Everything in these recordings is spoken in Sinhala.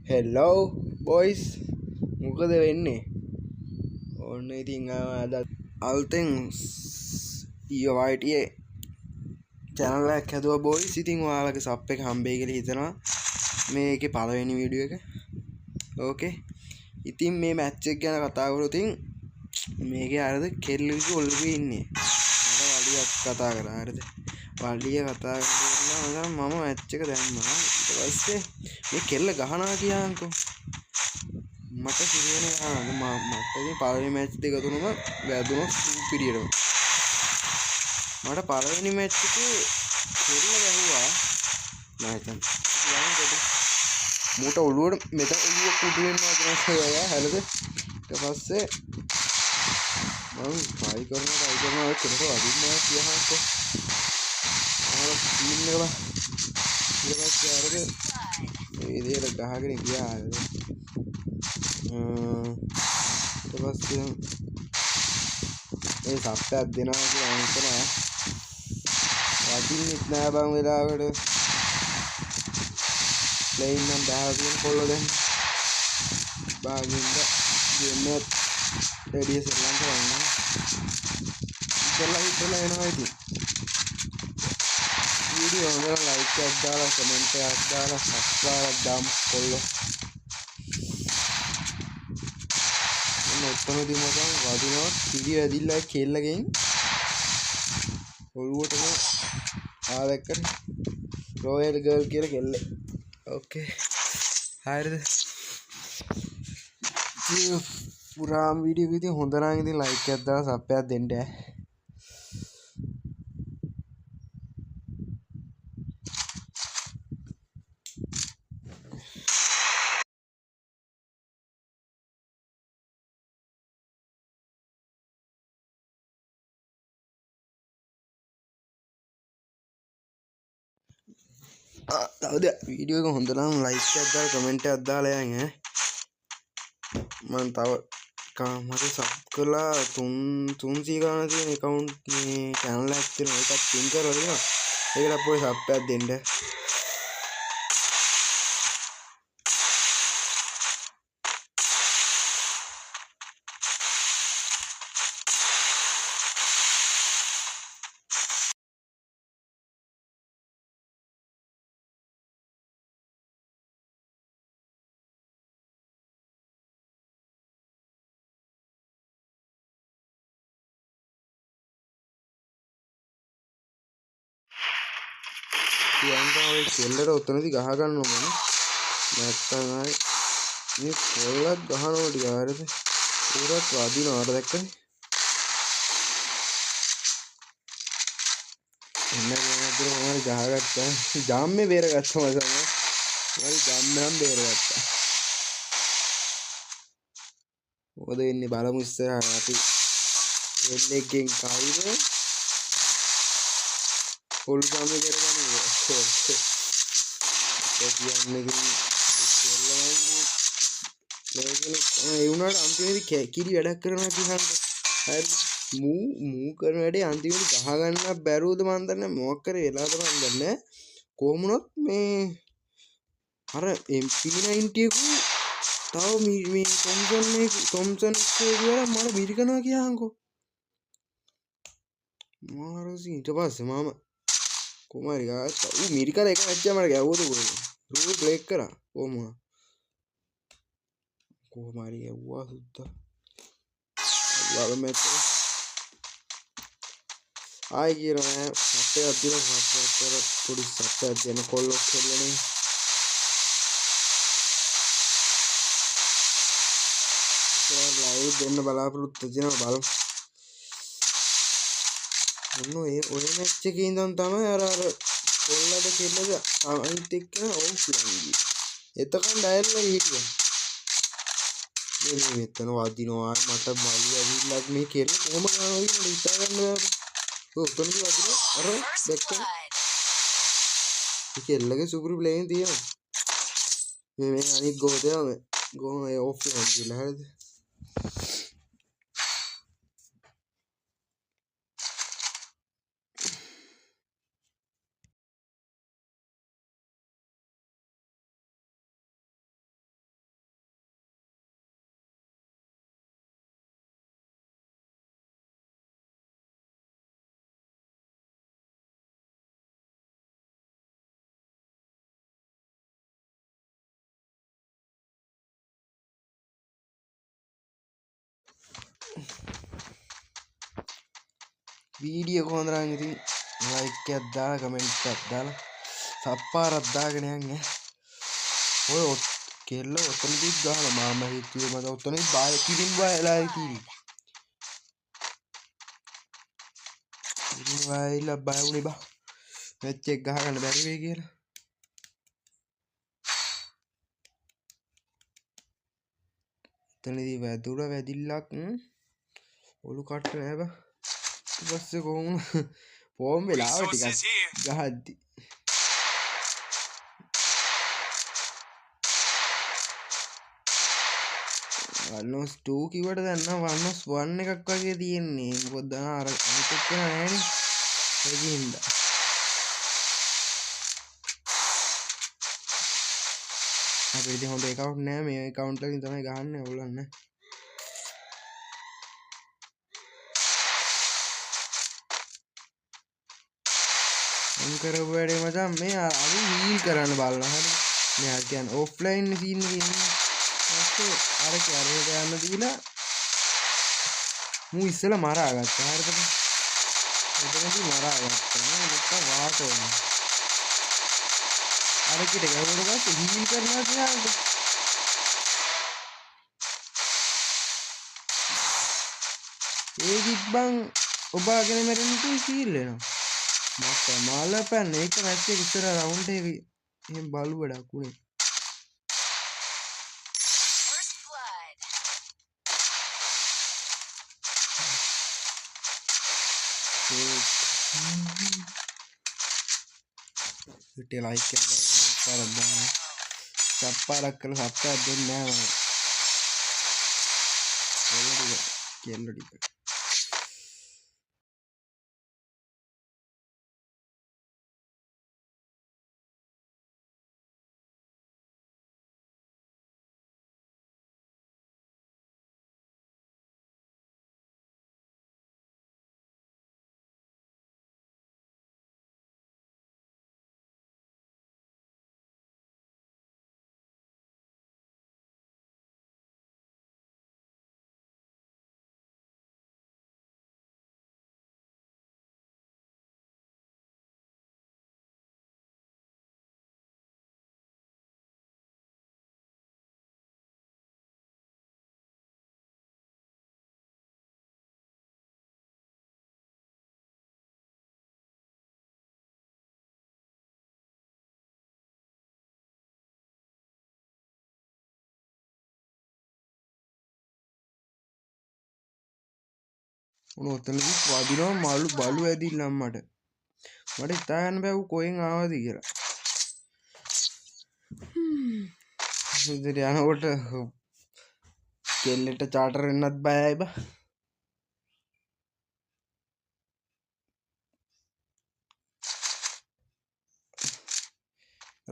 හෙල්ලෝ බොයිස් මොකද වෙන්නේ ඔන්න ඉතින් අද අල්තෙන් ඊවයිටයේ චැනලක් හැදුව බොයිස් ඉතින් ඔයාලගේ සප් එක හම්බෙයි කියලා හිතනවා මේකේ පළවෙනි වීඩියෝ එක ඕකේ ඉතින් මේ මැච් එක ගැන කතා කරලා ඉතින් මේකේ අරද කෙල්ලුගේ ඔල්ලුගේ ඉන්නේ මට වලියක් කතා කරා හරිද වලිය කතා කරලා මම මැච් එක දැම්මා ඊට පස්සේ මේ කෙල්ල ගහනවා කියන්කෝ මට කිරියනේ මට ඉතින් පළවෙනි මැච් දෙක තුනම වැදුණා සූපිරියටම මට පළවෙනි මැච් එකේ කෙල්ල ගැහුවා මම හිතන්නේ මූට ඔළුවට මෙතන ඔළුව කුඩු වෙනවා කියන එක හරිද ඊට පස්සේ මම try කරනවා කෙනෙක් වදින්නවා කියනකො ආව ස්ක්‍රීන් එක බා ඊට පස්සේ අරද මේ විදියට ගහගෙන ගියා හරිද ඊට පස්සේ ඒ සප්පයක් දෙනවා කියලා මම හිතනවා වදින්නෙත් නෑ බං වෙලාවට ප්ලේන් නම් බෑව කියන කොල්ල දැන් බාගින්ද ගෙන්නත් රෙඩිය සෙල්ලම් කරන්න ඉතලා එනවා ඉතින් වීඩියෝ හොඳට ලයික් එකක් දාලා කමෙන්ට් එකක් දාලා සබ්ස්ක්‍රයිබ් දාමු කොල්ලෝ ඔත්තනදී මචං වදිනවා කිරි ඇදිලා කෙල්ලගෙන් ඔළුවටම ආදැක්කනේ රොයල් ගර්ල් කියලා කෙල්ලේ ඕකේ හරිද පුරාම වීඩියෝ එක ඉතින් හොඳ නම් ඉතින් ලයික් එකක් දාලා සබ් එකක් දෙන්න තවද වීඩියෝ එක හොඳ නම් ලයික් එකක් දාලා කමෙන්ට් එකක් දාලා යන්න මම තව මට සබ් කරලා 300 ගානක් තියෙන account මේ channel එකක් තියෙනවා ඒකත් පින් කරලා දෙනවා ඒකට අපෝ සබ් එකක් දෙන්න කියන්නවා ඔය කෙල්ලට උතනදී ගහ ගන්න ඕනේ නැත්තම් ආයි මේ කොල්ලත් ගහනවා ටික හරියද ඌරත් වදිනවා අර දැක්කනේ එන්න ගමන්දර මොනවද ගහගත්තා ජාම්මේ බේරගත්තා මම තමයි ජාම්මේ නම් බේරගත්තා මොකද වෙන්නේ බලමු ඉස්සරහට අපි කෙල්ලෙක්ගෙන් කයිද පොල් ගාමේ කරගන්නේ ඒ කියන්නේ ඒ වුණාට අන්තිමේදී කිරි වැඩක් කරනවා කියහන්ද හරි මූ කරන වැඩේ අන්තිමේදී ගහ ගන්න බැරුවද මන් දන්නේ මොකක් කරේ වෙලාද මන් දන්නේ කොහොමුණත් මේ අර MP90 එක තව මේ තොම්සන් කියලා මට මිරිකනවා කියහන්කෝ මාරසි ඊට පස්සේ මම කොමාරි ගත්තා ඌ මිරිකලා එක මැච්චක් මට ගැව්වද කොහෙද රූල් බ්‍රේක් කරා කොහොමාරි ගැව්වා සුද්දා වල මැච් ආයි කියනවා නෑ සප්පයක් දින සප්පයක් කර පොඩි සප්පයක් දෙන කොල්ලෝ කෙල්ලනේ ලයිව් දෙන්න බලාපොරොත්තු වෙනවා බලමු ඔය මැච් එකේ ඉඳන් තමයි අර කොල්ලද කෙල්ලද අනිත් එක්කන ඕෆ්ලයින් ගියේ එතකන් ඩයල් එකේ හිටියා මේ මෙතන වදිනවා මට බලි ඇවිල්ලා මේ කෙල්ල කොහොම ගන්නවා කියලා හිතා ගන්න බෑ ඔතනදි වදිනවා අර දැක්කම මේ කෙල්ලගේ සුපිරි ප්ලේන් තියෙනවා මේ අනිත් ගෝතයම ඕෆ්ලයින් කියලා හරිද වීඩියෝ කොහොමද නම් ඉතින් ලයික් එකක් දාලා කමෙන්ට් එකක් දාලා සප්පාරක් දාගෙන යන්න ඔය කෙල්ල ඔතනදිත් ගහලා මාම හිතුවේ මට ඔතනදිත් බාය කිරින් බායලා ඉතින් කිරින් බායලා බයුනේ බා මැච් එක ගහගන්න බැරි වෙයි කියලා එතනදී වැදුර වැදිල්ලක් ඔලු කට්ට නෑ බා ඊට පස්සේ කොහොම ෆෝම් වෙලාව ටිකක් ගහද්දි වන්නස් 2 කිව්වට දැන් නම් වන්නස් 1 එකක් වගේ තියෙන්නේ මොකද අර අනිත් එක නෑනේ ඒකින්ද අපිට ඉතින් හොඳ account නෑ මේ account එකකින් තමයි ගහන්නේ ඕගොල්ලන් කරපු වැඩේ මචං මේ අලු හීල් කරන්න බලන්න හරි මේ අර කියන්නේ ඔෆ්ලයින් සීන් එකේ ඉන්නේ ඊපස්සේ අර කැරේට යන්න දීලා මූ ඉස්සෙල්ලා මරාගත්තා හරිද එතනදී මරාගත්තා නැත්නම් වාට ඕන අර කිට ගහුවට පස්සේ හීල් කරනවා කියන්නේ ඒකිත් බං ඔබාගෙන මැරෙන්න තු හීල් වෙනවා මට මාලපැන්න ඒක මැච් එක ඉස්සර රවුන්ඩ් එක එහෙම බලු වැඩක් උනේ ඒට ලයික් එකක් දාන්න සප්පාරක් කරලා සප්පාරක් දෙන්නේ නැහැ මම කෙල්ල ටික උන ඔතනදි වදිනවා මලු බලු ඇදිල්ලම් මට හිතා ගන්න බෑ ඌ කොහෙන් ආවද කියලා ඉතින් යනකොට කෙල්ලෙට චාටර් වෙන්නත් බයයි බා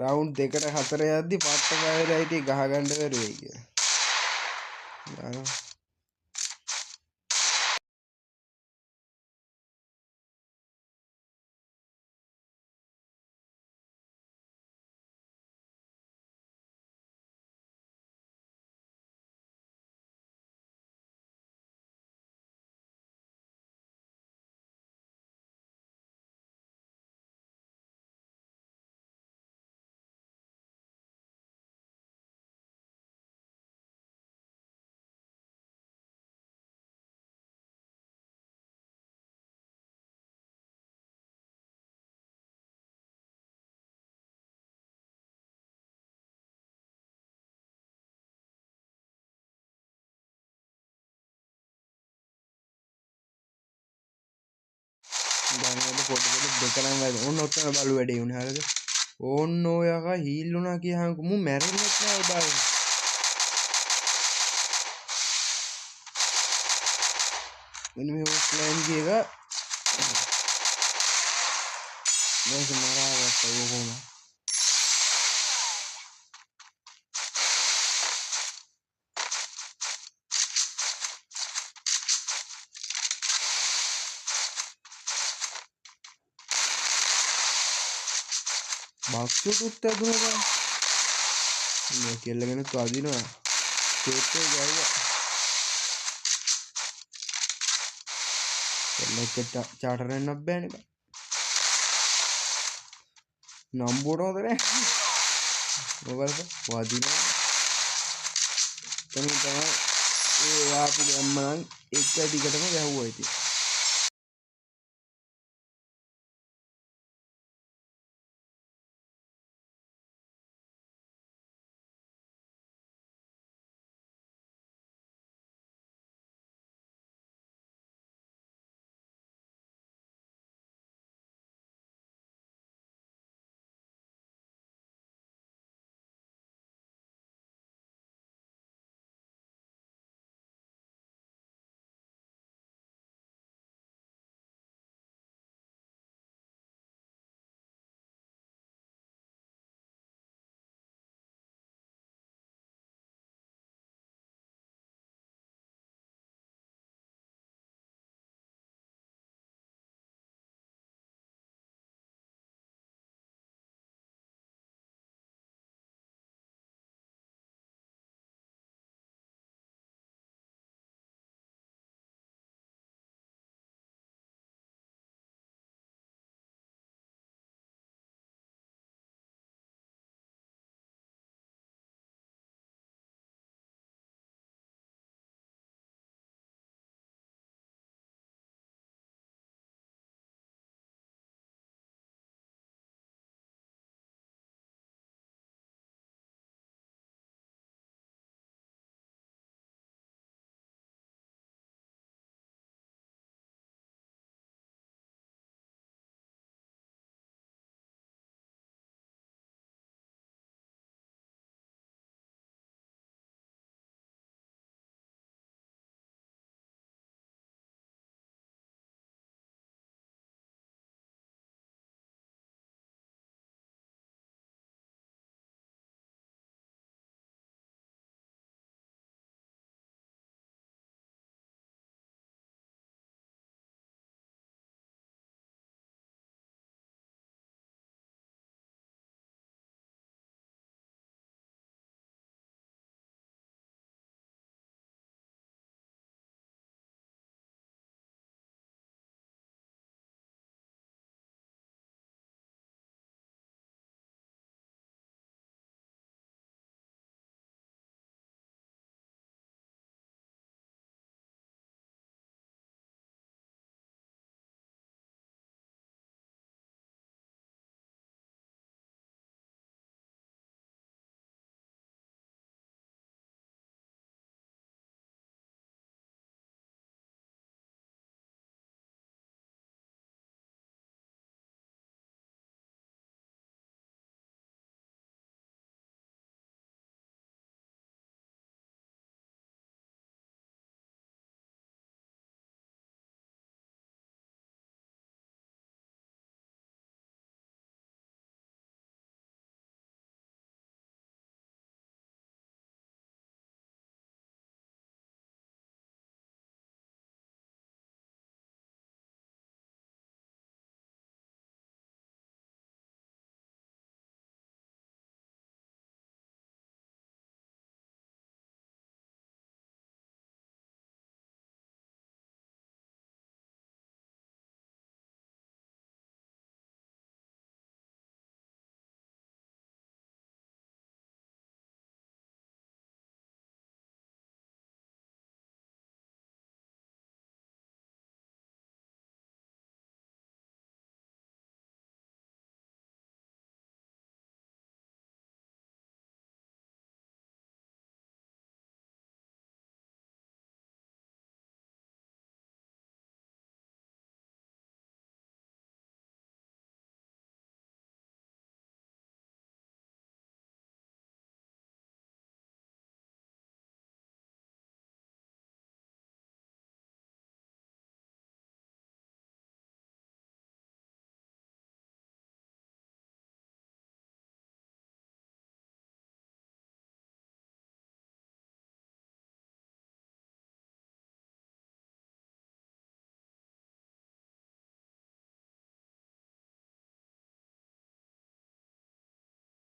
රවුන්ඩ් 2ට 4 යද්දි පට්ට බයලා හිටියේ ගහ ගන්න බැරි වෙයි කියලා දැන් වල පොඩ්ඩක් දෙක නම් වැඩ ඕන ඔතන බලු වැඩේ උනේ හරිද ඕන්න ඔය යකා හීල් වුණා කියහම මු මැරෙන්නෙත් නෑ ඔබාගේ මෙන්න මේ ඔෆ්ලයින් ගිය එක දැන් මරාගත්තා ඕක කොහොමද බක්සුටුත් ඇදුණා මේ කෙල්ලගෙන තු අදිනවා කේත් එක ගෑවුවා කෙල්ලෙක්ට චාටර් වෙන්නත් බෑනේ බං. නම්බුවට හොඳ නෑ. මොකද වදිනවා. එතන තමයි ඒ ආපු ගැම්ම නම් එක දිගටම ගැහුවා ඉතින්.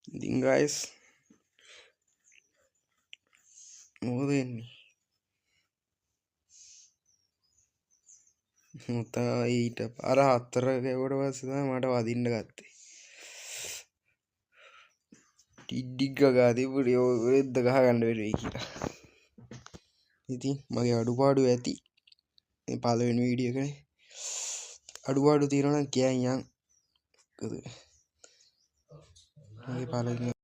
ඉතින් ගයිස් මොකද වෙන්නේ? මුතා ඊට අර 4 ගැවුවට පස්සේ තමයි මට වදින්න ගත්තේ. ටිඩ්ඩික් ගගා තිබුණේ ඔයද ගහ ගන්න වෙරෙයි කියලා. ඉතින් මගේ අඩුපාඩු ඇති. මේ පළවෙනි වීඩියෝ එකනේ. අඩුපාඩු තියෙනවා නම් කියන්න යන්. මගේ පළවෙනි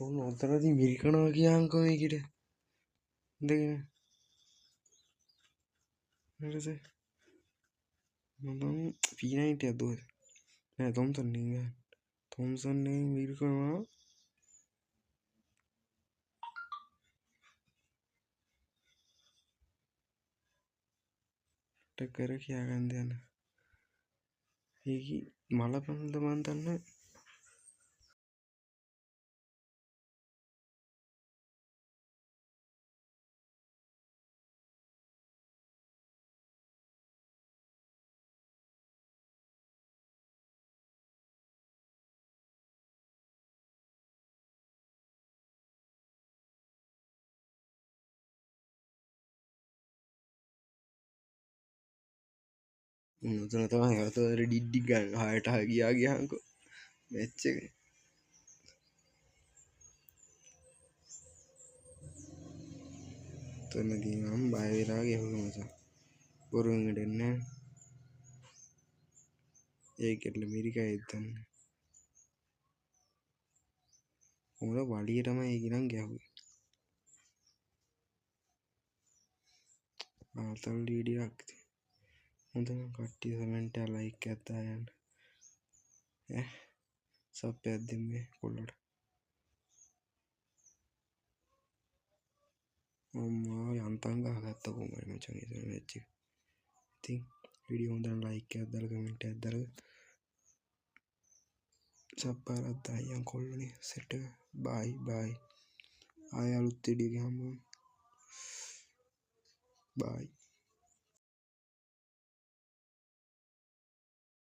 ඔතනදී මිරිකනවා කියන්කෝ මේකට. ඉඳගෙන. හරිද? මම P90 අදුවද? නෑ තොම්සන් නේ. තොම්සන් නේ මිරිකනවා. ටකර කියාගන්න යන. ඒකි මල පනල්ද මන් දන්නේ. උතන තමයි අතවර ඩිඩ්ඩික් ගන්න හයට ගියා ගියහන්කෝ මැච් එක. උතනදී මම බය වෙලා ගිහුවා මචං. බොරුවෙන් දෙන්නේ. ඒකෙట్లా මිරිකයි දන්නේ. උඹ වලිය තමයි ඒක නම් ගැහුවේ. ආතල් වීඩියෝක්. හොඳම කට්ටිය කමෙන්ට් එක ලයික් එකක් දාන්න. සබ් එකක් දෙන්න කොල්ලට. අම්මා යන්තම් ගහගත්ත කොහමද මචං ඒක මැච් එක. ඉතින් වීඩියෝ හොඳ නම් ලයික් එකක් දාලා කමෙන්ට් එකක් දාලා සබ් එකක් දාන්න කොල්ලනේ සෙට් එක. බයි බයි. ආය අලුත් වීඩියෝ එකක් හම්බෙමු. බයි.